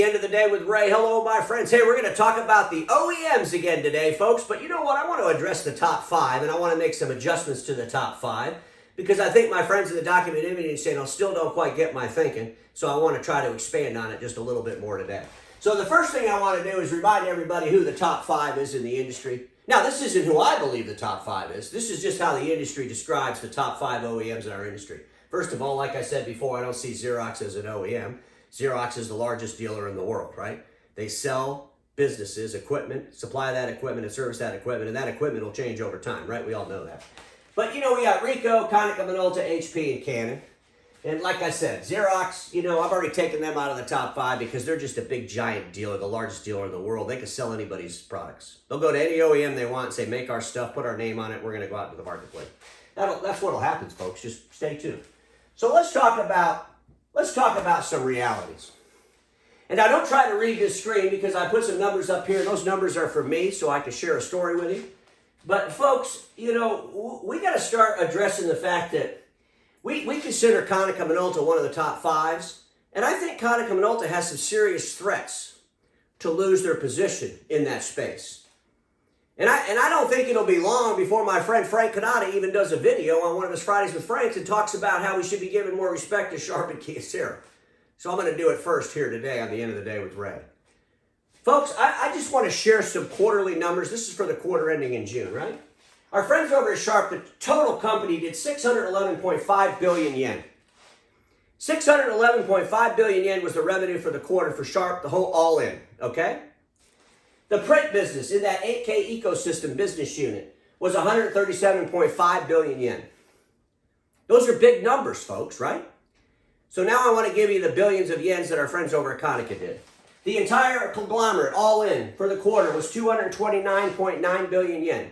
End of the day with Ray. Hello, my friends. Hey, we're going to talk about the OEMs again today, folks. But you know what? I want to address the top five, and I want to make some adjustments to the top five because I think my friends in the Document Imaging channel still don't quite get my thinking. So I want to try to expand on it just a little bit more today. So the first thing I want to do is remind everybody who the top five is in the industry. Now, this isn't who I believe the top five is. This is just how the industry describes the top five OEMs in our industry. First of all, like I said before, I don't see Xerox as an OEM. Xerox is the largest dealer in the world, right? They sell businesses equipment, supply that equipment, and service that equipment, and that equipment will change over time, right? We all know that. But, you know, we got Ricoh, Konica, Minolta, HP, and Canon. And like I said, Xerox, you know, I've already taken them out of the top five because they're just a big, giant dealer, the largest dealer in the world. They can sell anybody's products. They'll go to any OEM they want and say, make our stuff, put our name on it, we're going to go out to the marketplace. That's what'll happen, folks. Just stay tuned. So let's talk about some realities. And I don't try to read this screen because I put some numbers up here. Those numbers are for me so I can share a story with you. But folks, you know, we got to start addressing the fact that we consider Konica Minolta one of the top fives. And I think Konica Minolta has some serious threats to lose their position in that space. And I don't think it'll be long before my friend Frank Canada even does a video on one of his Fridays with Franks and talks about how we should be giving more respect to Sharp and Kyocera. So I'm going to do it first here today on the end of the day with Ray. Folks, I just want to share some quarterly numbers. This is for the quarter ending in June, right? Our friends over at Sharp, the total company did 611.5 billion yen. 611.5 billion yen was the revenue for the quarter for Sharp, the whole all in, okay? The print business in that 8K ecosystem business unit was 137.5 billion yen. Those are big numbers, folks, right? So now I want to give you the billions of yens that our friends over at Konica did. The entire conglomerate, all in, for the quarter was 229.9 billion yen.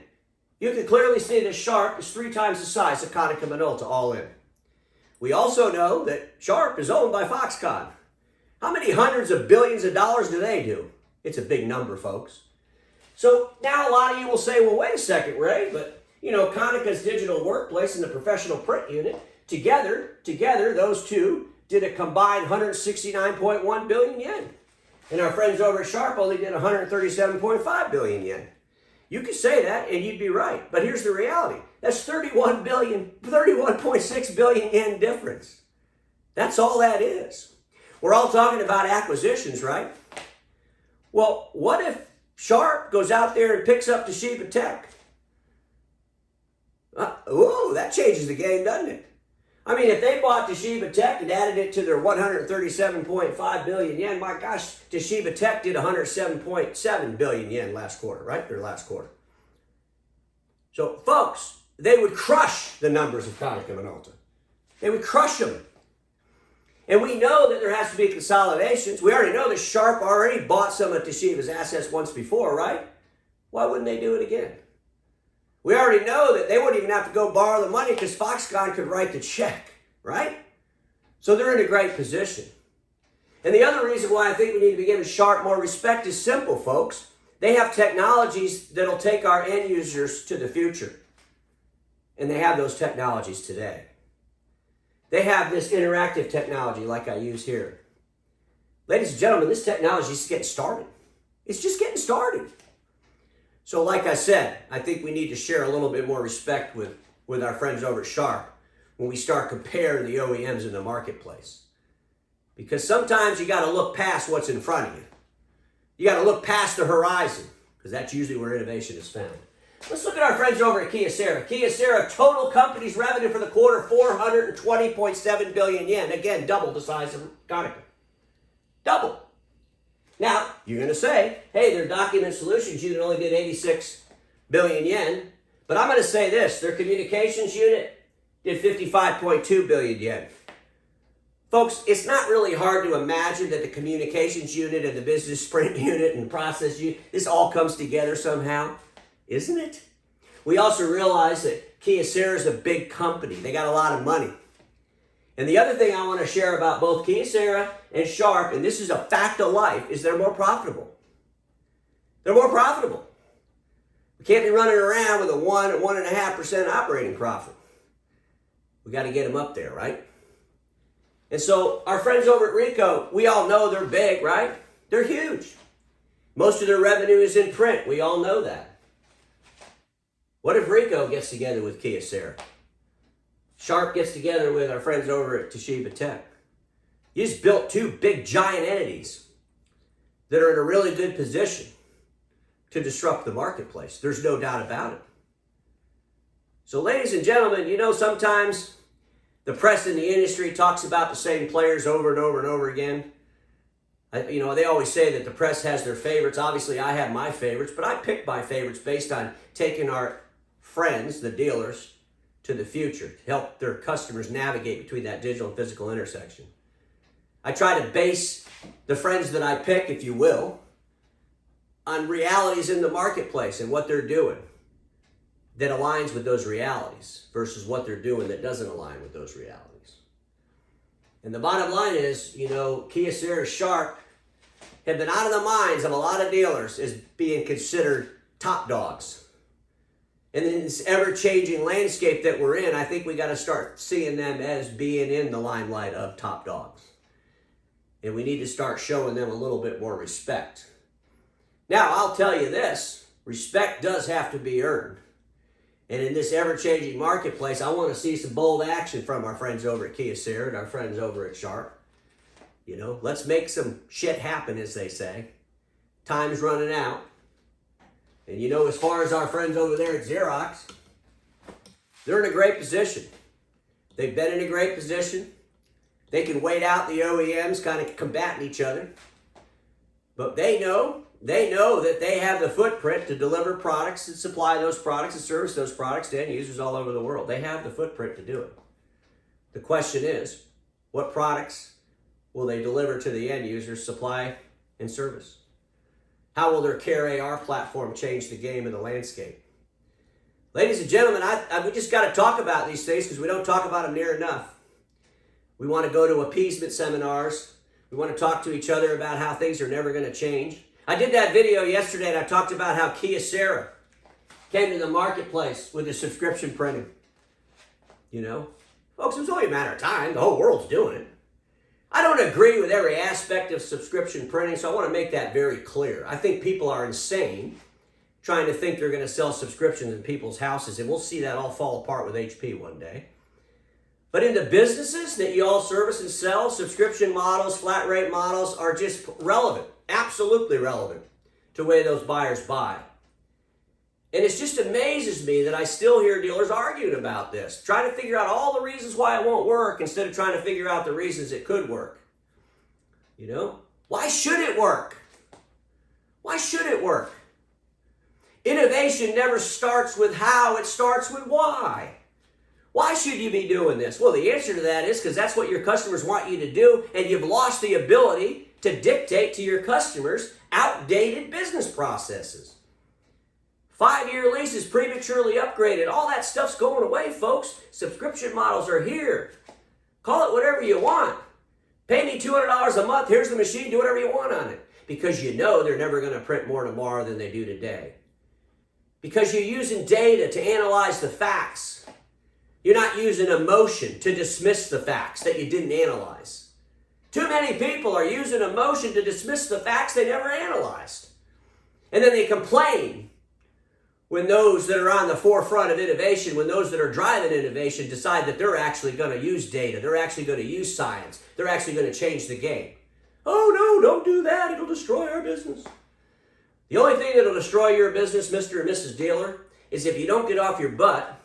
You can clearly see that Sharp is 3 times the size of Konica Minolta, all in. We also know that Sharp is owned by Foxconn. How many hundreds of billions of dollars do they do? It's a big number, folks. So now a lot of you will say, well, wait a second, Ray, but, you know, Konica's digital workplace and the professional print unit, together, those two did a combined 169.1 billion yen. And our friends over at Sharp only did 137.5 billion yen. You could say that and you'd be right. But here's the reality. That's 31.6 billion yen difference. That's all that is. We're all talking about acquisitions, right? Well, what if Sharp goes out there and picks up Toshiba Tech? Whoa, that changes the game, doesn't it? I mean, if they bought Toshiba Tech and added it to their 137.5 billion yen, my gosh, Toshiba Tech did 107.7 billion yen last quarter, right? Their last quarter. So, folks, they would crush the numbers of Konica Minolta. They would crush them. And we know that there has to be consolidations. We already know that Sharp already bought some of Toshiba's assets once before, right? Why wouldn't they do it again? We already know that they wouldn't even have to go borrow the money because Foxconn could write the check, right? So they're in a great position. And the other reason why I think we need to be giving Sharp more respect is simple, folks. They have technologies that'll take our end users to the future. And they have those technologies today. They have this interactive technology like I use here. Ladies and gentlemen, this technology is getting started. It's just getting started. So like I said, I think we need to share a little bit more respect with our friends over at Sharp when we start comparing the OEMs in the marketplace. Because sometimes you got to look past what's in front of you. You got to look past the horizon because that's usually where innovation is found. Let's look at our friends over at Kyocera. Kyocera, total company's revenue for the quarter, 420.7 billion yen. Again, double the size of Konica. Double. Now, you're going to say, hey, their document solutions unit only did 86 billion yen. But I'm going to say this, their communications unit did 55.2 billion yen. Folks, it's not really hard to imagine that the communications unit and the business sprint unit and process unit, this all comes together somehow. Isn't it? We also realize that Kyocera is a big company. They got a lot of money. And the other thing I want to share about both Kyocera and Sharp, and this is a fact of life, is they're more profitable. They're more profitable. We can't be running around with a 1 or 1.5% operating profit. We got to get them up there, right? And so our friends over at Ricoh, we all know they're big, right? They're huge. Most of their revenue is in print. We all know that. What if Ricoh gets together with Kyocera? Sharp gets together with our friends over at Toshiba Tech. You just built two big giant entities that are in a really good position to disrupt the marketplace. There's no doubt about it. So ladies and gentlemen, you know, sometimes the press in the industry talks about the same players over and over and over again. You know, they always say that the press has their favorites. Obviously, I have my favorites, but I pick my favorites based on taking our friends, the dealers, to the future to help their customers navigate between that digital and physical intersection. I try to base the friends that I pick, if you will, on realities in the marketplace and what they're doing that aligns with those realities versus what they're doing that doesn't align with those realities. And the bottom line is, you know, Kyocera, Sharp have been out of the minds of a lot of dealers as being considered top dogs. And in this ever-changing landscape that we're in, I think we got to start seeing them as being in the limelight of top dogs. And we need to start showing them a little bit more respect. Now, I'll tell you this, respect does have to be earned. And in this ever-changing marketplace, I want to see some bold action from our friends over at Kyocera and our friends over at Sharp. You know, let's make some shit happen, as they say. Time's running out. And you know, as far as our friends over there at Xerox, they're in a great position. They've been in a great position. They can wait out the OEMs kind of combating each other. But they know that they have the footprint to deliver products and supply those products and service those products to end users all over the world. They have the footprint to do it. The question is, what products will they deliver to the end users, supply and service? How will their Care AR platform change the game and the landscape? Ladies and gentlemen, we just got to talk about these things because we don't talk about them near enough. We want to go to appeasement seminars. We want to talk to each other about how things are never going to change. I did that video yesterday and I talked about how Kyocera came to the marketplace with the subscription printing. You know, folks, it was only a matter of time. The whole world's doing it. I don't agree with every aspect of subscription printing, so I want to make that very clear. I think people are insane trying to think they're going to sell subscriptions in people's houses, and we'll see that all fall apart with HP one day. But in the businesses that you all service and sell, subscription models, flat rate models are just relevant, absolutely relevant to the way those buyers buy. And it just amazes me that I still hear dealers arguing about this, trying to figure out all the reasons why it won't work instead of trying to figure out the reasons it could work. You know, why should it work? Why should it work? Innovation never starts with how, it starts with why. Why should you be doing this? Well, the answer to that is because that's what your customers want you to do, and you've lost the ability to dictate to your customers outdated business processes. 5-year leases, prematurely upgraded, all that stuff's going away, folks. Subscription models are here. Call it whatever you want. Pay me $200 a month, here's the machine, do whatever you want on it. Because you know they're never going to print more tomorrow than they do today. Because you're using data to analyze the facts. You're not using emotion to dismiss the facts that you didn't analyze. Too many people are using emotion to dismiss the facts they never analyzed. And then they complain when those that are on the forefront of innovation, when those that are driving innovation decide that they're actually going to use data, they're actually going to use science, they're actually going to change the game. Oh no, don't do that, it'll destroy our business. The only thing that'll destroy your business, Mr. and Mrs. Dealer, is if you don't get off your butt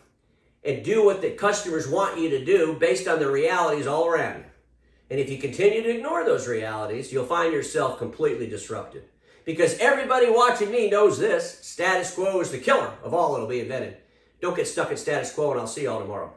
and do what the customers want you to do based on the realities all around you. And if you continue to ignore those realities, you'll find yourself completely disrupted. Because everybody watching me knows this, status quo is the killer of all that'll be invented. Don't get stuck in status quo, and I'll see y'all tomorrow.